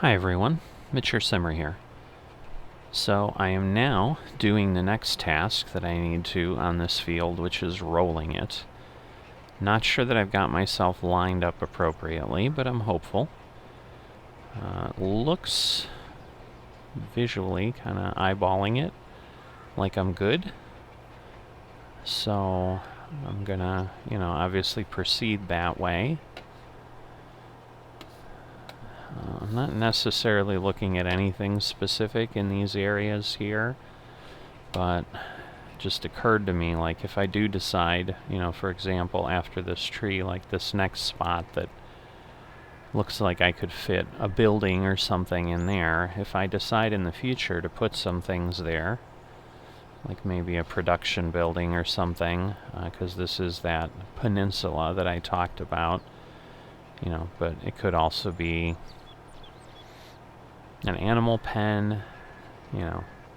Hi everyone, Mature Simmer here. So I am now doing the next task that I need to on this field, which is rolling it. Not sure that I've got myself lined up appropriately, but I'm hopeful. Looks visually, kind of eyeballing it, like I'm good. So I'm gonna, obviously proceed that way. I'm not necessarily looking at anything specific in these areas here, but it just occurred to me, like, if I do decide, for example, after this tree, like this next spot that looks like I could fit a building or something in there, if I decide in the future to put some things there, like maybe a production building or something, because this is that peninsula that I talked about, but it could also be an animal pen,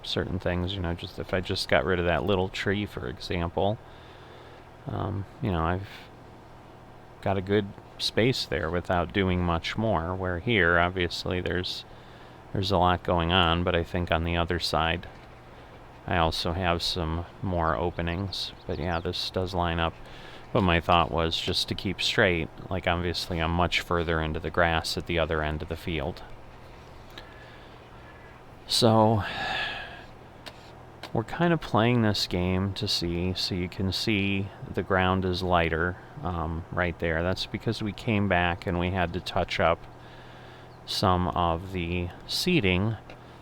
certain things, just if I just got rid of that little tree, for example, I've got a good space there without doing much more, where here, obviously, there's a lot going on, but I think on the other side, I also have some more openings. But yeah, this does line up. But my thought was just to keep straight, like obviously I'm much further into the grass at the other end of the field. So we're kind of playing this game to see, so you can see the ground is lighter right there. That's because we came back and we had to touch up some of the seeding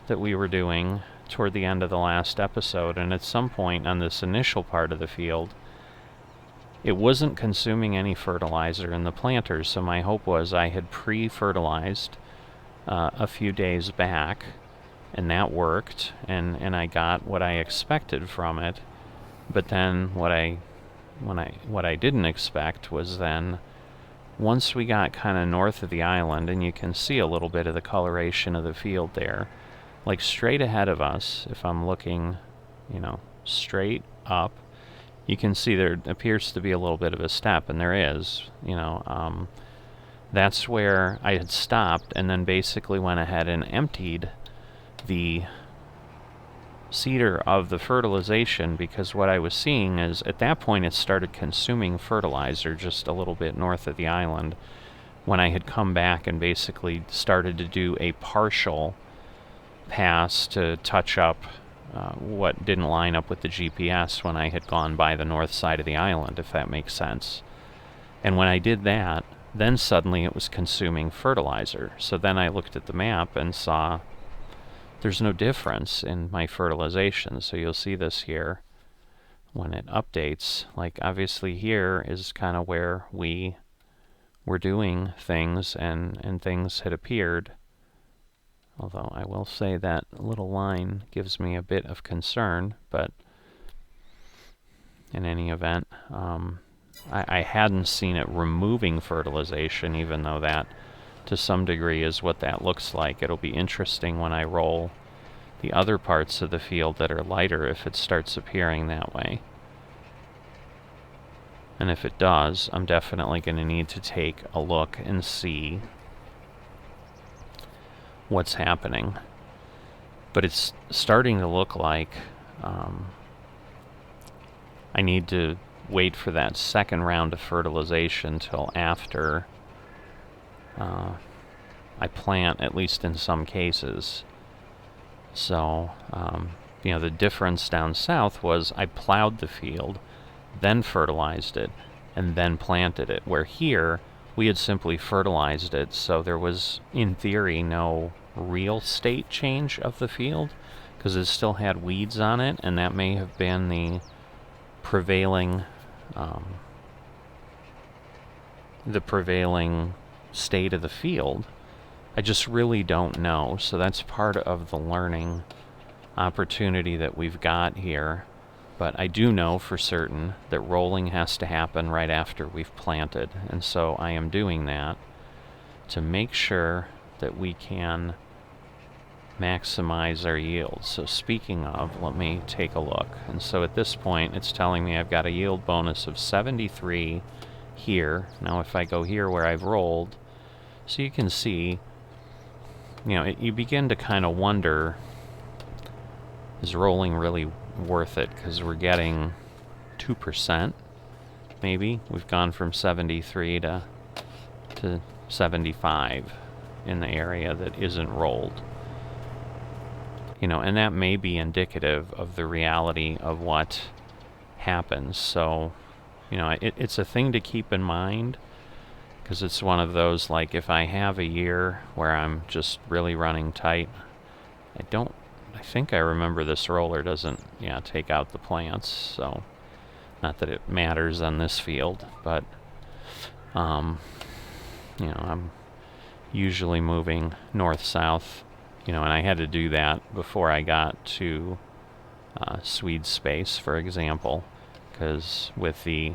that we were doing toward the end of the last episode, and at some point on this initial part of the field, it wasn't consuming any fertilizer in the planters, so my hope was I had pre-fertilized a few days back, and that worked, and I got what I expected from it. But then what I didn't expect was then, once we got kind of north of the island, and you can see a little bit of the coloration of the field there, like straight ahead of us, if I'm looking, straight up, you can see there appears to be a little bit of a step, and there is, that's where I had stopped, and then basically went ahead and emptied the seeder of the fertilization, because what I was seeing is at that point it started consuming fertilizer just a little bit north of the island, when I had come back and basically started to do a partial pass to touch up what didn't line up with the GPS when I had gone by the north side of the island, if that makes sense. And when I did that, then suddenly it was consuming fertilizer. So then I looked at the map and saw there's no difference in my fertilization. So you'll see this here when it updates. Like obviously here is kind of where we were doing things, and things had appeared. Although I will say that little line gives me a bit of concern, but in any event, I hadn't seen it removing fertilization, even though that to some degree is what that looks like. It'll be interesting when I roll the other parts of the field that are lighter if it starts appearing that way. And if it does, I'm definitely going to need to take a look and see what's happening. But it's starting to look like I need to wait for that second round of fertilization till after I plant, at least in some cases. So, the difference down south was I plowed the field, then fertilized it, and then planted it, where here we had simply fertilized it, so there was, in theory, no real state change of the field, because it still had weeds on it, and that may have been the prevailing state of the field. I just really don't know, so that's part of the learning opportunity that we've got here. But I do know for certain that rolling has to happen right after we've planted, and so I am doing that to make sure that we can maximize our yield. So speaking of, let me take a look. And so at this point, it's telling me I've got a yield bonus of 73 here. Now if I go here where I've rolled, so you can see you begin to kind of wonder, is rolling really worth it? Because we're getting 2%, maybe. We've gone from 73 to 75 in the area that isn't rolled. And that may be indicative of the reality of what happens. So, it's a thing to keep in mind, because it's one of those, like, if I have a year where I'm just really running tight, I think I remember this roller doesn't, take out the plants, so not that it matters on this field, but, I'm usually moving north-south, and I had to do that before I got to Swede space, for example, because with the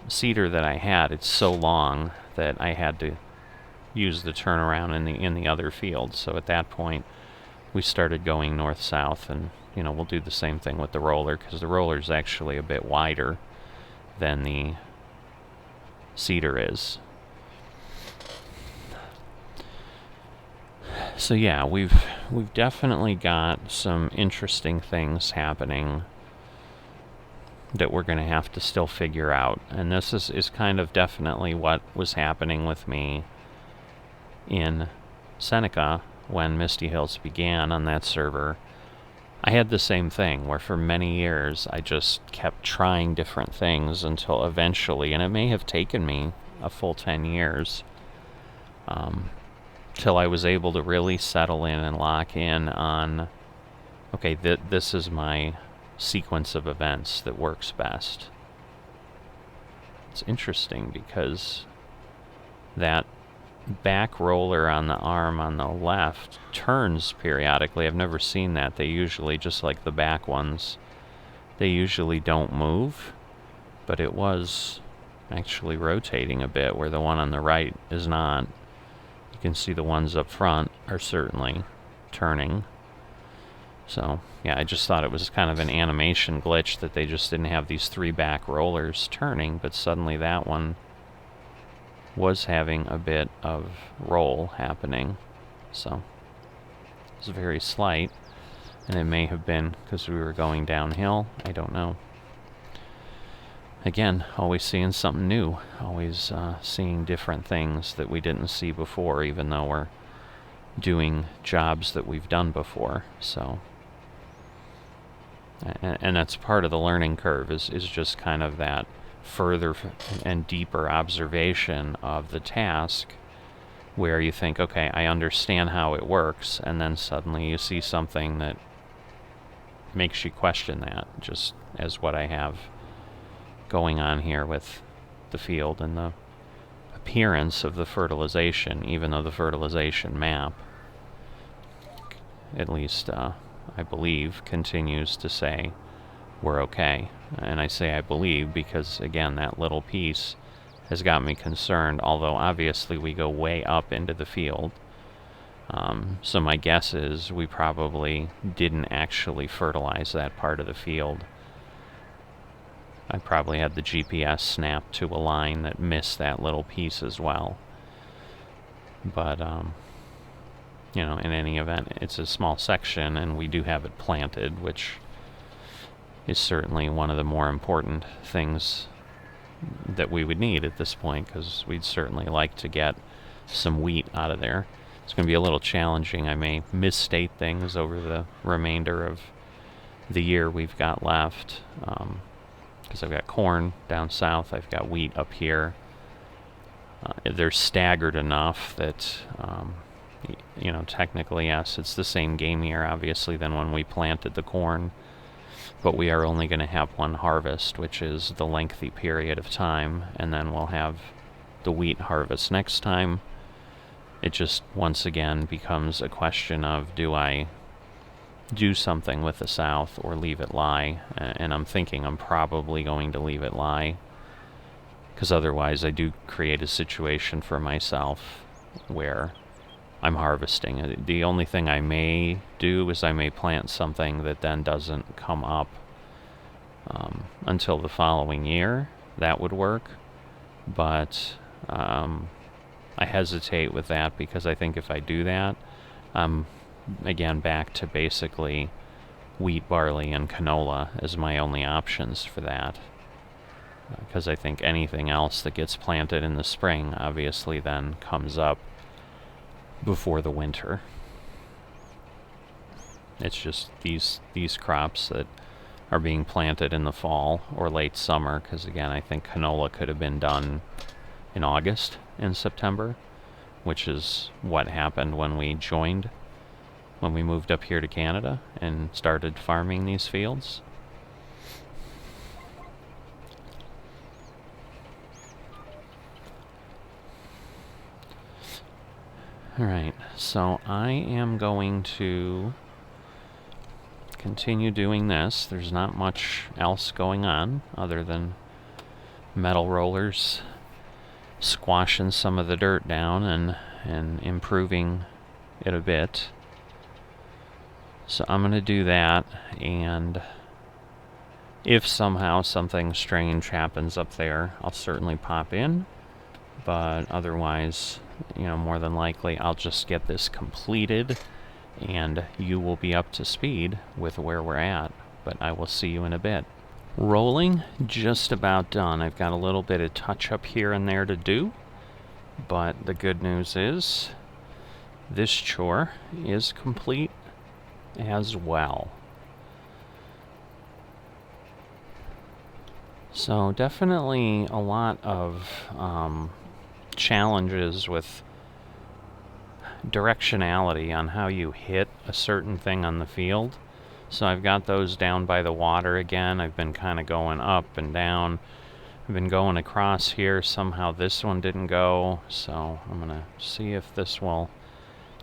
cedar that I had, it's so long that I had to use the turnaround in the other field. So at that point, we started going north-south, and we'll do the same thing with the roller, because the roller is actually a bit wider than the cedar is. So yeah, we've definitely got some interesting things happening that we're going to have to still figure out. And this is kind of definitely what was happening with me in Seneca when Misty Hills began on that server. I had the same thing, where for many years I just kept trying different things until eventually, and it may have taken me a full 10 years, till I was able to really settle in and lock in on, okay, this is my sequence of events that works best. It's interesting because that back roller on the arm on the left turns periodically. I've never seen that. They usually, just like the back ones, they usually don't move, but it was actually rotating a bit, where the one on the right is not. You can see the ones up front are certainly turning. So, yeah, I just thought it was kind of an animation glitch that they just didn't have these 3 back rollers turning, but suddenly that one was having a bit of roll happening. So, it's very slight, and it may have been because we were going downhill. I don't know. Again, always seeing something new, always seeing different things that we didn't see before, even though we're doing jobs that we've done before. So, and that's part of the learning curve, is just kind of that further and deeper observation of the task, where you think, okay, I understand how it works, and then suddenly you see something that makes you question that, just as what I have going on here with the field and the appearance of the fertilization, even though the fertilization map, at least I believe, continues to say we're okay. And I say I believe because, again, that little piece has got me concerned, although obviously we go way up into the field. So my guess is we probably didn't actually fertilize that part of the field. I probably had the GPS snapped to a line that missed that little piece as well. But, in any event, it's a small section, and we do have it planted, which is certainly one of the more important things that we would need at this point, because we'd certainly like to get some wheat out of there. It's going to be a little challenging. I may misstate things over the remainder of the year we've got left, because I've got corn down south, I've got wheat up here. They're staggered enough that, technically, yes, it's the same game year, obviously, than when we planted the corn, but we are only going to have one harvest, which is the lengthy period of time, and then we'll have the wheat harvest next time. It just, once again, becomes a question of, do I do something with the south or leave it lie? And I'm thinking I'm probably going to leave it lie, because otherwise I do create a situation for myself where I'm harvesting. The only thing I may do is I may plant something that then doesn't come up until the following year. That would work, but I hesitate with that because I think if I do that, I'm again back to basically wheat, barley, and canola as my only options for that. Because I think anything else that gets planted in the spring obviously then comes up before the winter. It's just these crops that are being planted in the fall or late summer, because again, I think canola could have been done in August and September, which is what happened when we moved up here to Canada and started farming these fields. Alright, so I am going to continue doing this. There's not much else going on other than metal rollers squashing some of the dirt down and improving it a bit. So I'm going to do that, and if somehow something strange happens up there, I'll certainly pop in, but otherwise, more than likely I'll just get this completed and you will be up to speed with where we're at, but I will see you in a bit. Rolling, just about done. I've got a little bit of touch up here and there to do, but the good news is this chore is complete as well. So definitely a lot of challenges with directionality on how you hit a certain thing on the field. So I've got those down by the water again. I've been kind of going up and down. I've been going across here. Somehow this one didn't go, so I'm going to see if this will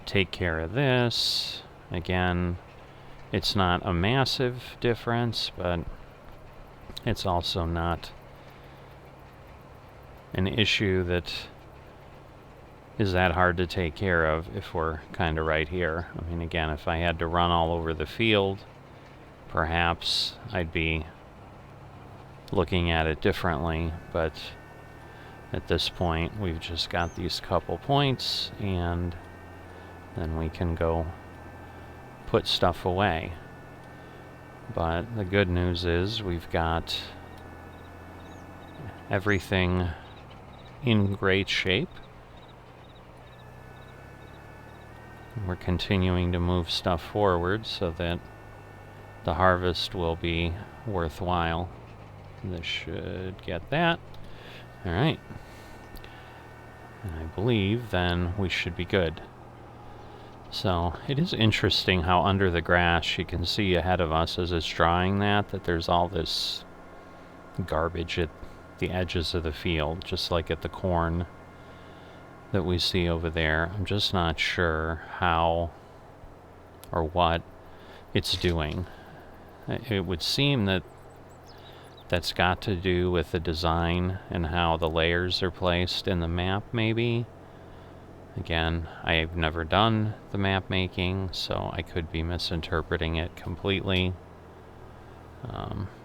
take care of this. Again, it's not a massive difference, but it's also not an issue that is that hard to take care of if we're kind of right here. I mean, again, if I had to run all over the field, perhaps I'd be looking at it differently, but at this point we've just got these couple points and then we can go put stuff away. But the good news is we've got everything in great shape. We're continuing to move stuff forward so that the harvest will be worthwhile. This should get that. Alright. And I believe then we should be good. So it is interesting how under the grass you can see ahead of us as it's drying that there's all this garbage at the edges of the field, just like at the corn that we see over there. I'm just not sure how or what it's doing. It would seem that that's got to do with the design and how the layers are placed in the map, maybe. Again, I've never done the map making, so I could be misinterpreting it completely.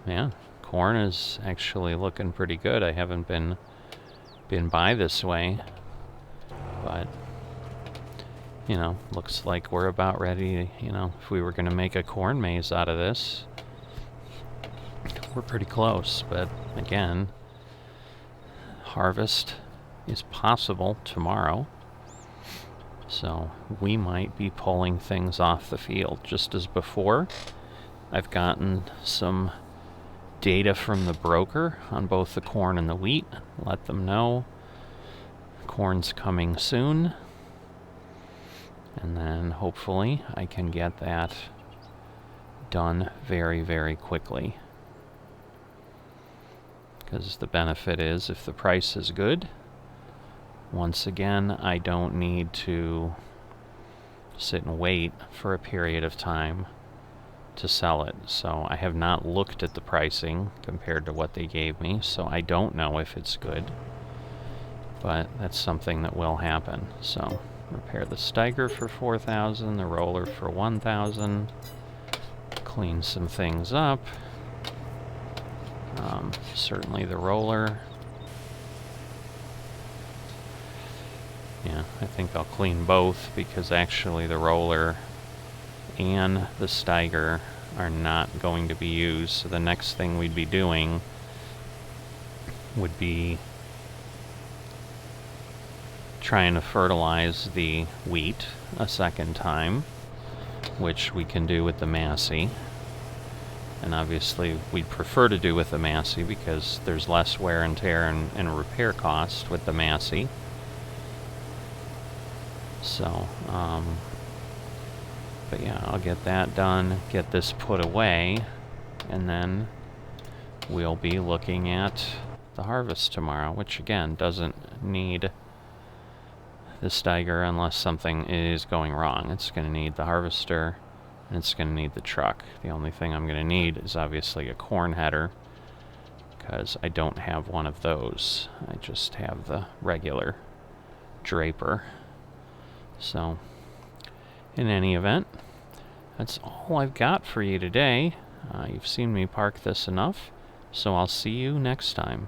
Yeah, corn is actually looking pretty good. I haven't been by this way, but looks like we're about ready. If we were going to make a corn maze out of this, we're pretty close. But again, harvest is possible tomorrow, so we might be pulling things off the field. Just as before, I've gotten some data from the broker on both the corn and the wheat. Let them know corn's coming soon, and then hopefully I can get that done very, very quickly. Because the benefit is, if the price is good, once again, I don't need to sit and wait for a period of time to sell it. So I have not looked at the pricing compared to what they gave me, so I don't know if it's good. But that's something that will happen. So repair the Steiger for 4,000, the roller for 1,000. Clean some things up. Certainly the roller. Yeah, I think I'll clean both because actually the roller and the Steiger are not going to be used. So the next thing we'd be doing would be trying to fertilize the wheat a second time, which we can do with the Massey. And obviously we'd prefer to do with the Massey because there's less wear and tear and repair cost with the Massey. So, but yeah, I'll get that done, get this put away, and then we'll be looking at the harvest tomorrow, which again doesn't need the Steiger unless something is going wrong. It's going to need the harvester, and it's going to need the truck. The only thing I'm going to need is obviously a corn header, because I don't have one of those. I just have the regular draper. So, in any event, that's all I've got for you today. You've seen me park this enough, so I'll see you next time.